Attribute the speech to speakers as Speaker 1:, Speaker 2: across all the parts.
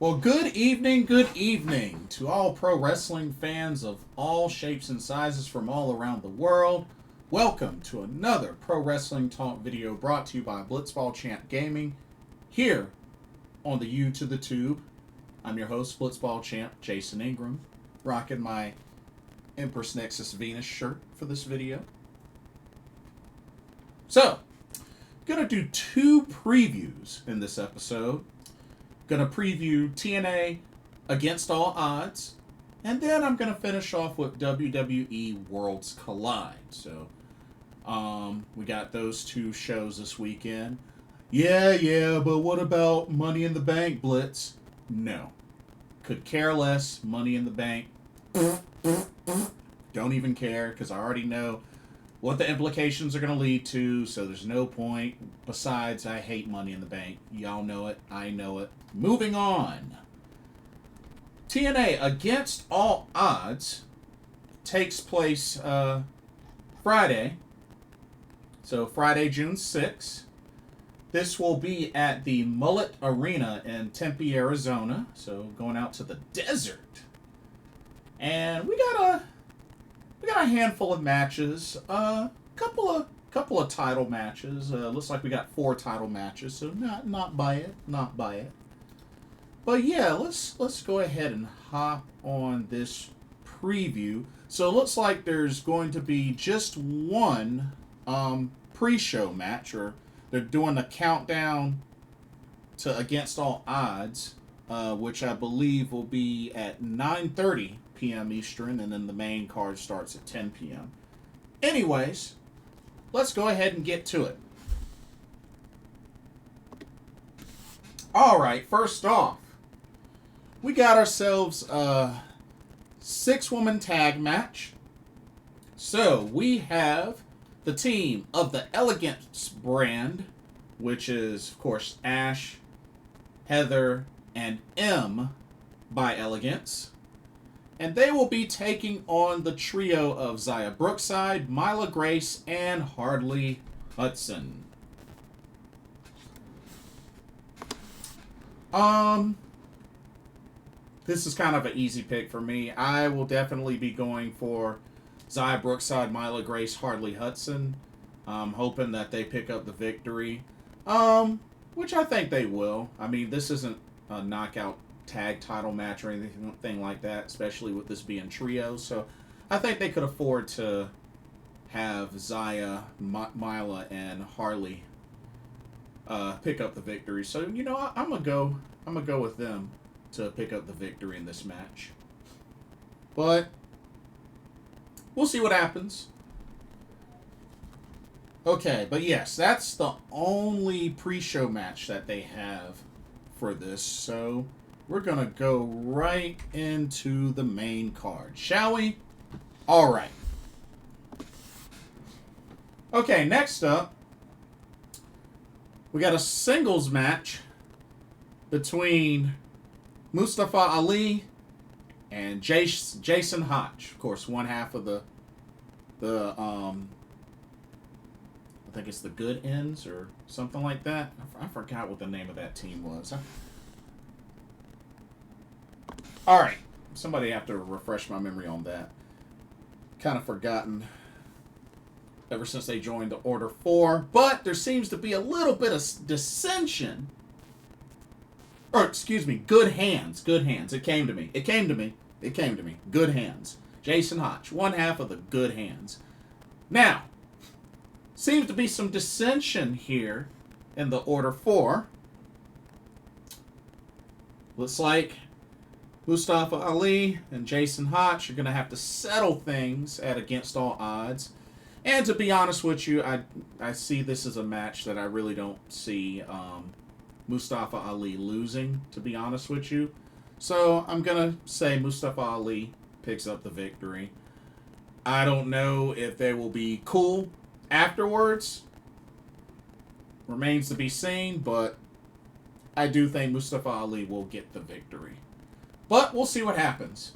Speaker 1: Well, good evening to all pro wrestling fans of all shapes and sizes from all around the world. Welcome to another Pro Wrestling Talk video brought to you by Blitzball Champ Gaming here on the U to the Tube. I'm your host, Blitzball Champ Jason Ingram, rocking my Empress Nexus Venus shirt for this video. So, gonna do two previews in this episode. Gonna preview TNA Against All Odds, and then I'm gonna finish off with WWE Worlds Collide. So, we got those two shows this weekend. Yeah, but what about Money in the Bank, Blitz? No. Could care less. Money in the Bank. Don't even care, because I already know what the implications are going to lead to, so there's no point. Besides, I hate Money in the Bank. Y'all know it. I know it. Moving on. TNA Against All Odds takes place Friday. So Friday, June 6th. This will be at the Mullet Arena in Tempe, Arizona. So going out to the desert. And we got a handful of matches. Couple of title matches. Looks like we got 4 title matches. So not by it. But yeah, let's go ahead and hop on this preview. So it looks like there's going to be just one pre-show match, or they're doing a countdown to Against All Odds, which I believe will be at 9:30 p.m. Eastern, and then the main card starts at 10 p.m. Anyways, let's go ahead and get to it. Alright, first off, we got ourselves a 6-woman tag match. So, we have the team of the Elegance brand, which is, of course, Ash, Heather, and M by Elegance. And they will be taking on the trio of Zia Brookside, Myla Grace, and Harley Hudson. This is kind of an easy pick for me. I will definitely be going for Zia Brookside, Myla Grace, Harley Hudson. Hoping that they pick up the victory. Which I think they will. I mean, this isn't a knockout tag title match or anything like that, especially with this being trio. So I think they could afford to have Zia, Myla, and Harley pick up the victory. So I'm gonna go with them to pick up the victory in this match. But we'll see what happens. Okay, but yes, that's the only pre-show match that they have for this. So we're going to go right into the main card, shall we? All right. Okay, next up, we got a singles match between Mustafa Ali and Jason Hotch. Of course, one half of the I think it's the Good Ends or something like that. I forgot what the name of that team was. All right, somebody have to refresh my memory on that. Kind of forgotten ever since they joined the Order 4, but there seems to be a little bit of dissension. Or, excuse me, Good Hands. It came to me. Good Hands. Jason Hotch, one half of the Good Hands. Now, seems to be some dissension here in the Order 4. Looks like Mustafa Ali and Jason Hotch are going to have to settle things at Against All Odds. And to be honest with you, I see this as a match that I really don't see Mustafa Ali losing, to be honest with you. So I'm going to say Mustafa Ali picks up the victory. I don't know if they will be cool afterwards. Remains to be seen, but I do think Mustafa Ali will get the victory. But we'll see what happens.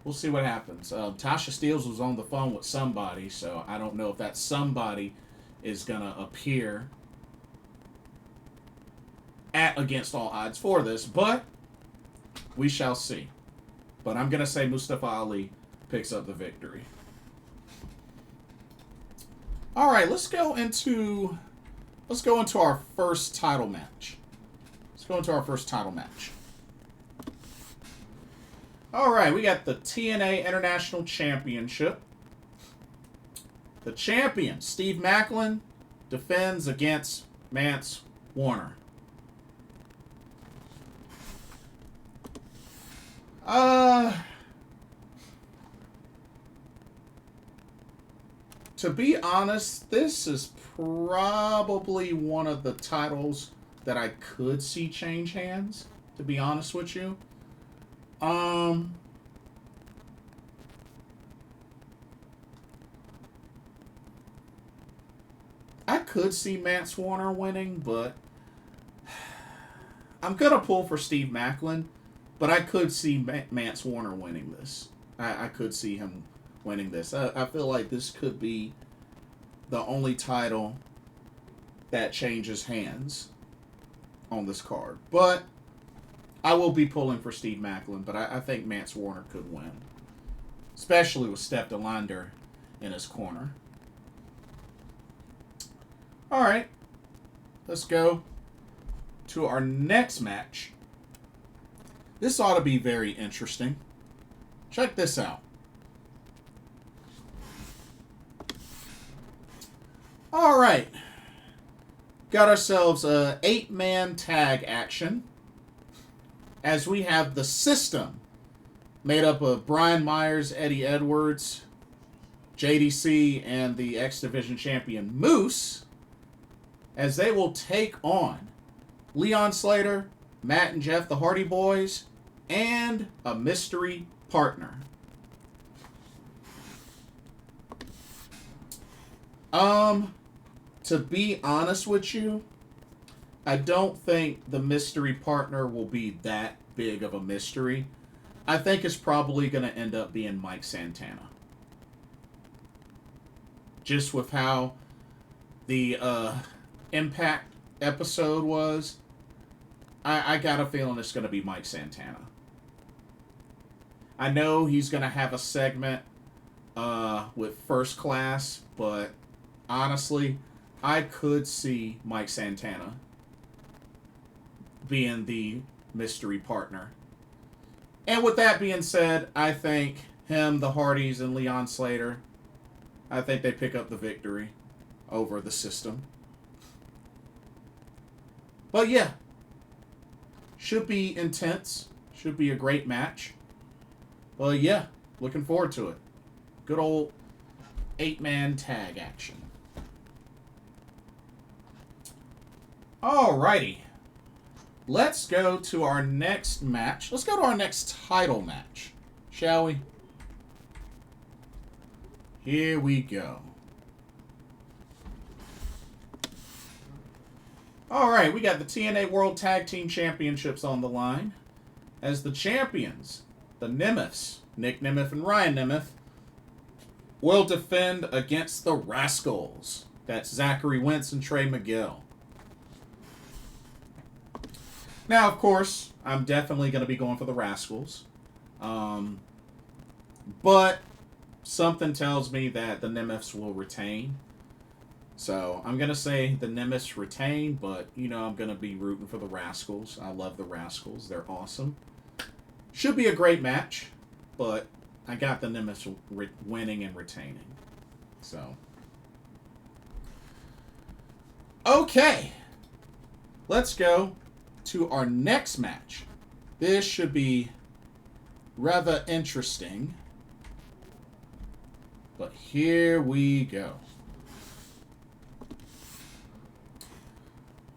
Speaker 1: Tasha Steelz was on the phone with somebody, so I don't know if that somebody is going to appear at Against All Odds for this, but We shall see. But I'm going to say Mustafa Ali picks up the victory. All right, let's go into our first title match. All right, we got the TNA International Championship. The champion, Steve Maclin, defends against Mance Warner. To be honest, this is probably one of the titles that I could see change hands, to be honest with you. I could see Mance Warner winning, but I'm going to pull for Steve Maclin, but I could see Mance Warner winning this. I could see him winning this. I feel like this could be the only title that changes hands on this card. But I will be pulling for Steve Maclin, but I think Mance Warner could win. Especially with Steph DeLander in his corner. Alright. Let's go to our next match. This ought to be very interesting. Check this out. Alright. Got ourselves a 8-man tag action. As we have the System made up of Brian Myers, Eddie Edwards, JDC, and the X Division champion Moose, as they will take on Leon Slater, Matt and Jeff, the Hardy Boys, and a mystery partner. To be honest with you, I don't think the mystery partner will be that big of a mystery. I think it's probably going to end up being Mike Santana. Just with how the Impact episode was, I got a feeling it's going to be Mike Santana. I know he's going to have a segment with First Class, but honestly, I could see Mike Santana being the mystery partner. And with that being said, I think him, the Hardys, and Leon Slater, I think they pick up the victory over the System. But yeah, should be intense. Should be a great match. Well, yeah, looking forward to it. Good old 8-man tag action. Alrighty. Let's go to our next match. Let's go to our next title match, shall we? Here we go. Alright, we got the TNA World Tag Team Championships on the line. As the champions, the Nemeths, Nick Nemeth and Ryan Nemeth, will defend against the Rascalz. That's Zachary, Wentz, and Trey, Miguel. Now, of course, I'm definitely going to be going for the Rascalz. But something tells me that the Nemeths will retain. So I'm going to say the Nemeths retain, but, you know, I'm going to be rooting for the Rascalz. I love the Rascalz. They're awesome. Should be a great match, but I got the Nemeths winning and retaining. So, okay. Let's go to our next match. This should be rather interesting. But here we go.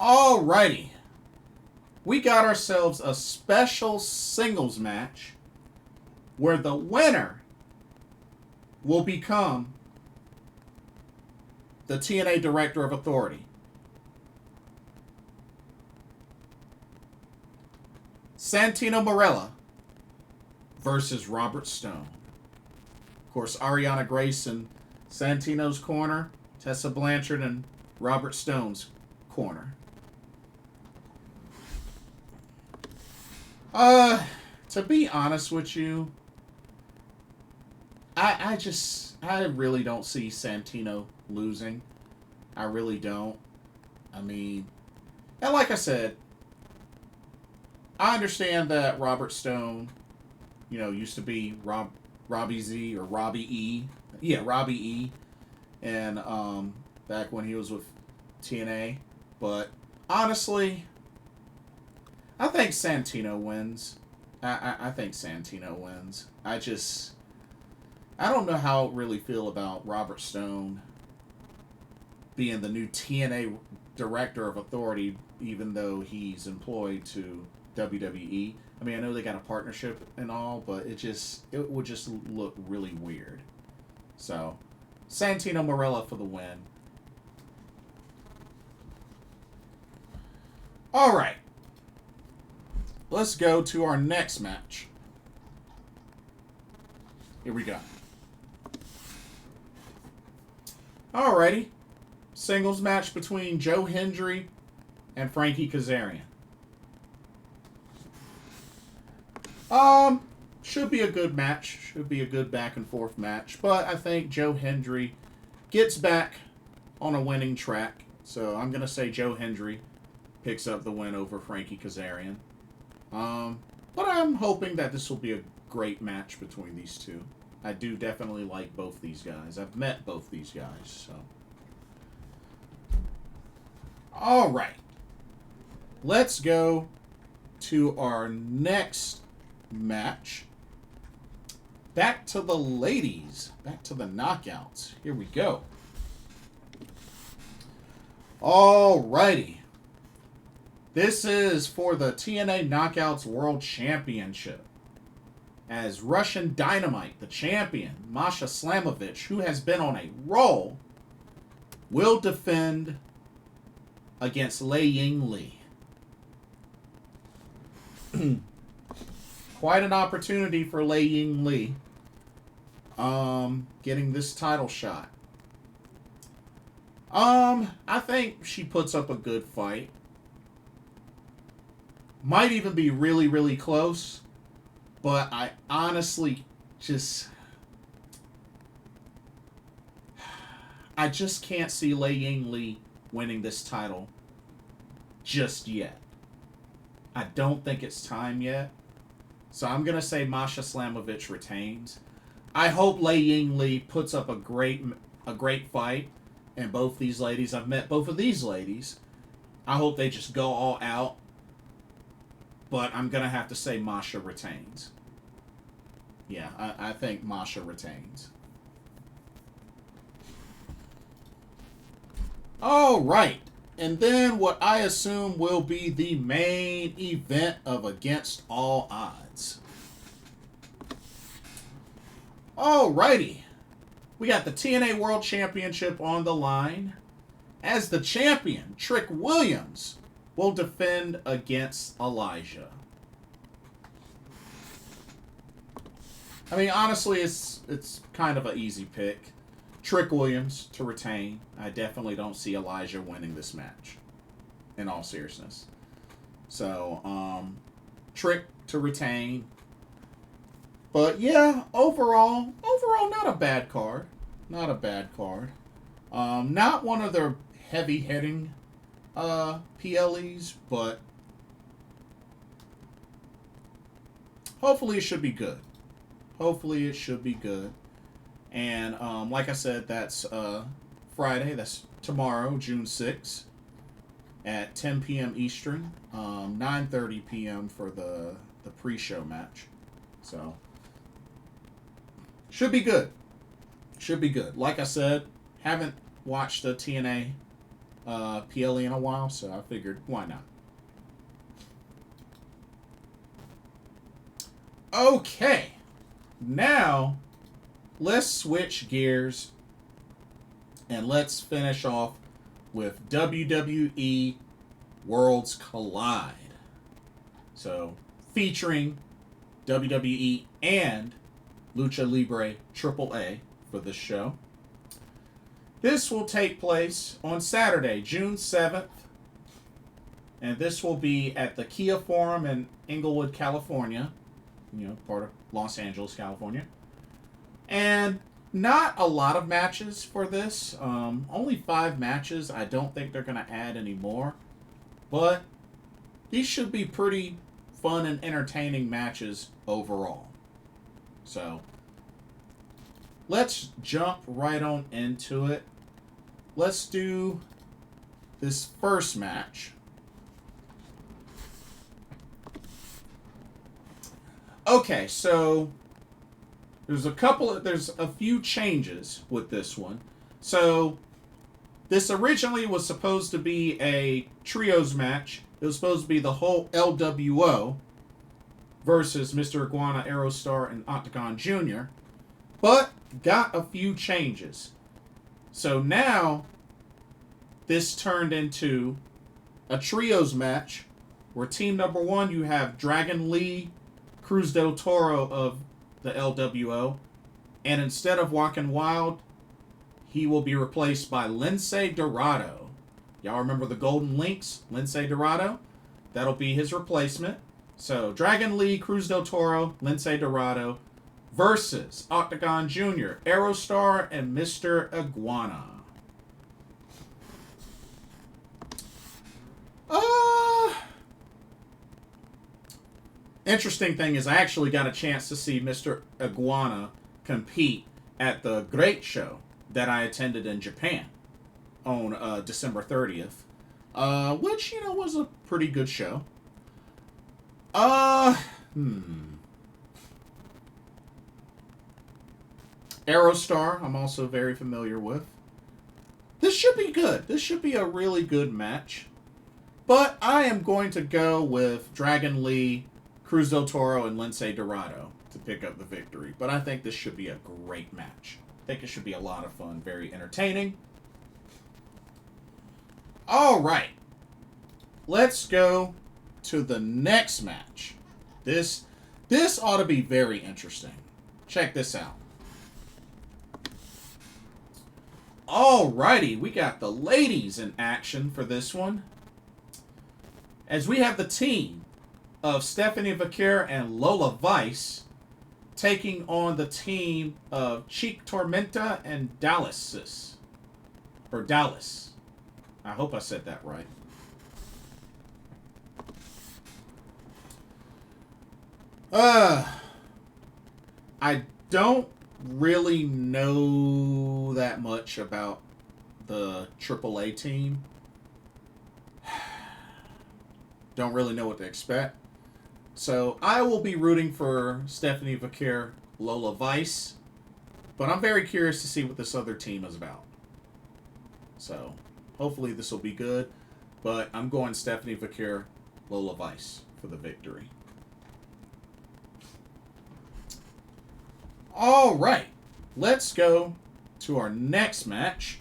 Speaker 1: Alrighty. We got ourselves a special singles match where the winner will become the TNA Director of Authority. Santino Marella versus Robert Stone. Of course, Ariana Grace in Santino's corner, Tessa Blanchard in Robert Stone's corner. to be honest with you, I really don't see Santino losing. I really don't. I mean, and like I said, I understand that Robert Stone, used to be Robbie Z or Robbie E. Yeah, Robbie E. And back when he was with TNA. But honestly, I think Santino wins. I think Santino wins. I don't know how I really feel about Robert Stone being the new TNA Director of Authority, even though he's employed to WWE. I mean, I know they got a partnership and all, but it would just look really weird. So, Santino Marella for the win. All right. Let's go to our next match. Here we go. Alrighty. Singles match between Joe Hendry and Frankie Kazarian. Should be a good match. Should be a good back and forth match. But I think Joe Hendry gets back on a winning track. So I'm going to say Joe Hendry picks up the win over Frankie Kazarian. But I'm hoping that this will be a great match between these two. I do definitely like both these guys. I've met both these guys, so. All right. Let's go to our next match. Back to the ladies. Back to the knockouts. Here we go. All righty. This is for the TNA Knockouts World Championship. As Russian Dynamite, the champion, Masha Slamovich, who has been on a roll, will defend against Ying Lee. Quite an opportunity for Ying Lee. Getting this title shot. I think she puts up a good fight. Might even be really, really close. But I honestly I just can't see Ying Lee winning this title just yet. I don't think it's time yet. So I'm going to say Masha Slamovich retains. I hope Ying Lee puts up a great fight. And both these ladies, I've met both of these ladies. I hope they just go all out. But I'm going to have to say Masha retains. Yeah, I think Masha retains. All right. And then what I assume will be the main event of Against All Odds. All righty. We got the TNA World Championship on the line. As the champion, Trick Williams will defend against Elijah. I mean, honestly, it's kind of an easy pick. Trick Williams to retain. I definitely don't see Elijah winning this match, in all seriousness. So, Trick to retain. But yeah, overall, not a bad card. Not a bad card. Not one of their heavy-hitting PLEs, but hopefully it should be good. Hopefully it should be good. And like I said, that's Friday. That's tomorrow, June 6th, at 10 p.m. Eastern, 9:30 p.m. for the pre-show match. So should be good. Should be good. Like I said, haven't watched the TNA PLE in a while, so I figured, why not? Okay. Now, let's switch gears and let's finish off with WWE Worlds Collide. So, featuring WWE and Lucha Libre AAA for this show. This will take place on Saturday, June 7th. And this will be at the Kia Forum in Inglewood, California. part of Los Angeles, California. And not a lot of matches for this. Only 5 matches. I don't think they're going to add any more. But these should be pretty fun and entertaining matches overall. So, let's jump right on into it. Let's do this first match. Okay, so there's a few changes with this one. So this originally was supposed to be a trios match. It was supposed to be the whole LWO versus Mr. Iguana, Aerostar, and Octagon Jr., but got a few changes. So now this turned into a trios match where team number 1 you have Dragon Lee, Cruz del Toro of the LWO, and instead of Walking Wild, he will be replaced by Lince Dorado. Y'all remember the Golden Links? Lince Dorado? That'll be his replacement. So, Dragon Lee, Cruz del Toro, Lince Dorado versus Octagon Jr., Aerostar, and Mr. Iguana. Interesting thing is I actually got a chance to see Mr. Iguana compete at the Great Show that I attended in Japan on December 30th, which, was a pretty good show. Aerostar, I'm also very familiar with. This should be good. This should be a really good match. But I am going to go with Dragon Lee, Cruz del Toro, and Lince Dorado to pick up the victory. But I think this should be a great match. I think it should be a lot of fun. Very entertaining. All right. Let's go to the next match. This ought to be very interesting. Check this out. Alrighty, we got the ladies in action for this one. As we have the team of Stephanie Vaquer and Lola Vice taking on the team of Cheek Tormenta and Dallas. Or Dallas. I hope I said that right. I don't really know that much about the AAA team. Don't really know what to expect. So I will be rooting for Stephanie Vaquer, Lola Vice, but I'm very curious to see what this other team is about. So hopefully this will be good, but I'm going Stephanie Vaquer, Lola Vice for the victory. All right, let's go to our next match.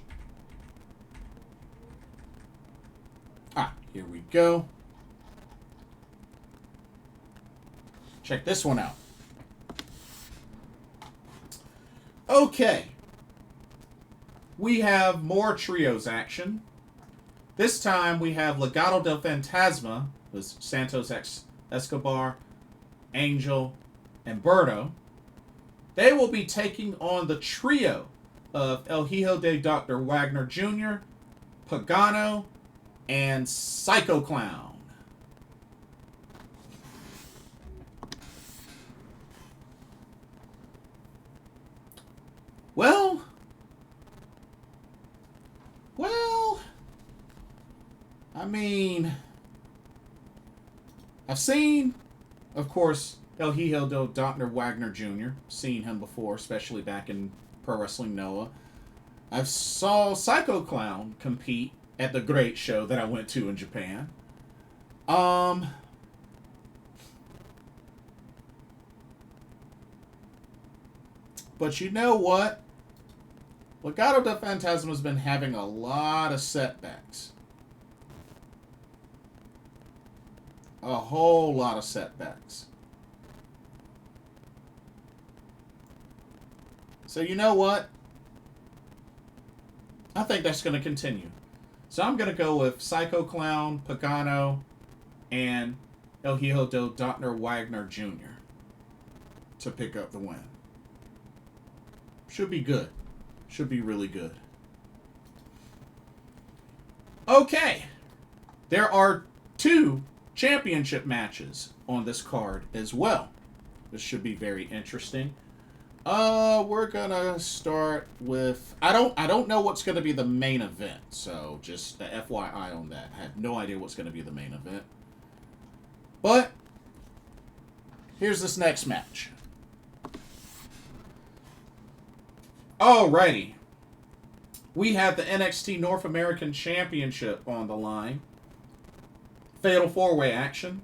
Speaker 1: Here we go. Check this one out. Okay. We have more trios action. This time we have Legado del Fantasma with Santos Escobar, Angel, and Berto. They will be taking on the trio of El Hijo de Dr. Wagner Jr., Pagano, and Psycho Clown. Well, I mean, I've seen, of course, El Hijo de Dr. Wagner Jr. Seen him before, especially back in Pro Wrestling Noah. I've saw Psycho Clown compete at the Great Show that I went to in Japan. But you know what? Legado del Fantasma has been having a lot of setbacks. A whole lot of setbacks. So you know what? I think that's going to continue. So I'm going to go with Psycho Clown, Pagano, and El Hijo del Dr. Wagner Jr. to pick up the win. Should be good. Should be really good. Okay. There are 2 championship matches on this card as well. This should be very interesting. We're gonna start with I don't know what's gonna be the main event, so just the FYI on that. I have no idea what's gonna be the main event. But here's this next match. Alrighty. We have the NXT North American Championship on the line. Fatal 4-way action.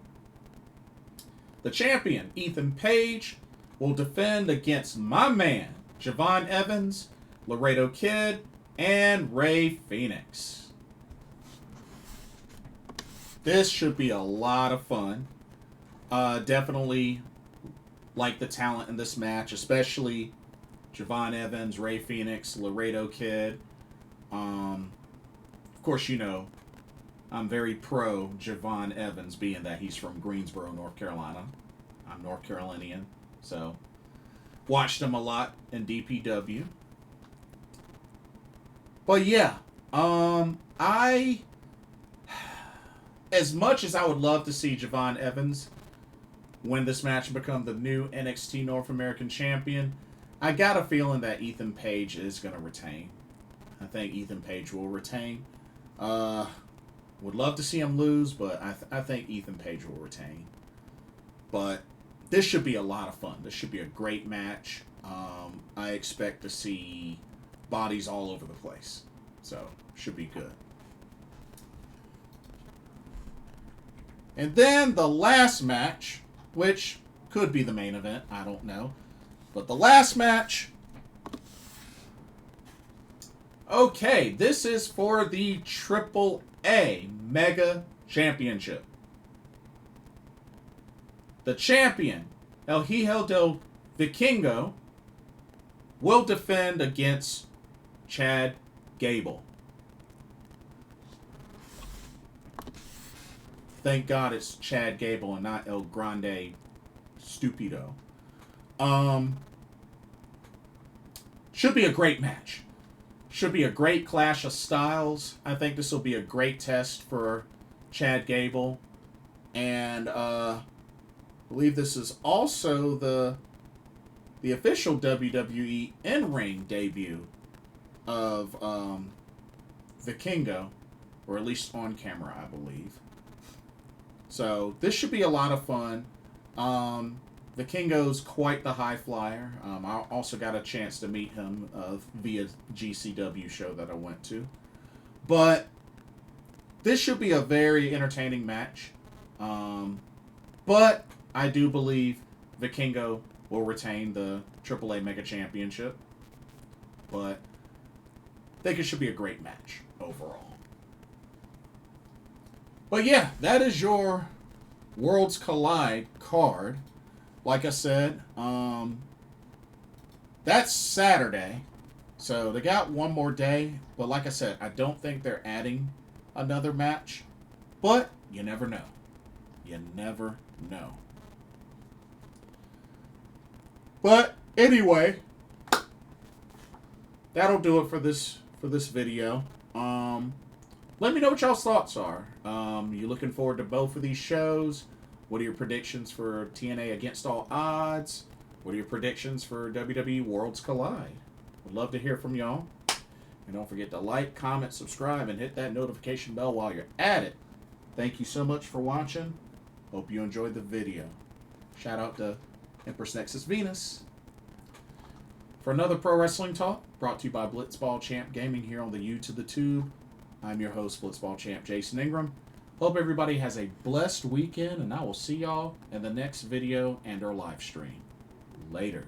Speaker 1: The champion, Ethan Page, will defend against my man, Javon Evans, Laredo Kid, and Rey Fenix. This should be a lot of fun. Definitely like the talent in this match, especially Javon Evans, Rey Fenix, Laredo Kid. Of course, you know, I'm very pro Javon Evans, being that he's from Greensboro, North Carolina. I'm North Carolinian, so watched him a lot in DPW. But yeah, as much as I would love to see Javon Evans win this match and become the new NXT North American Champion, I got a feeling that Ethan Page is going to retain. I think Ethan Page will retain. Would love to see him lose, but I think Ethan Page will retain. But this should be a lot of fun. This should be a great match. I expect to see bodies all over the place. So, should be good. And then the last match, which could be the main event, I don't know. But the last match... Okay, this is for the AAA Mega Championship. The champion, El Hijo del Vikingo, will defend against Chad Gable. Thank God it's Chad Gable and not El Grande Stupido. Should be a great match. Should be a great clash of styles. I think this will be a great test for Chad Gable. And I believe this is also the official WWE in-ring debut of Vikingo, or at least on camera, I believe. So this should be a lot of fun. Vikingo's quite the high flyer. I also got a chance to meet him via GCW show that I went to. But this should be a very entertaining match. But I do believe Vikingo will retain the AAA Mega Championship. But I think it should be a great match overall. But yeah, that is your Worlds Collide card. Like I said, that's Saturday. So they got one more day. But like I said, I don't think they're adding another match. But you never know. You never know. But anyway, that'll do it for this video. Let me know what y'all's thoughts are. You looking forward to both of these shows? What are your predictions for TNA Against All Odds? What are your predictions for WWE Worlds Collide? Would love to hear from y'all. And don't forget to like, comment, subscribe, and hit that notification bell while you're at it. Thank you so much for watching. Hope you enjoyed the video. Shout out to Empress Nexus Venus. For another Pro Wrestling Talk, brought to you by Blitzball Champ Gaming here on the U to the Tube. I'm your host, Blitzball Champ Jason Ingram. Hope everybody has a blessed weekend, and I will see y'all in the next video and our live stream. Later.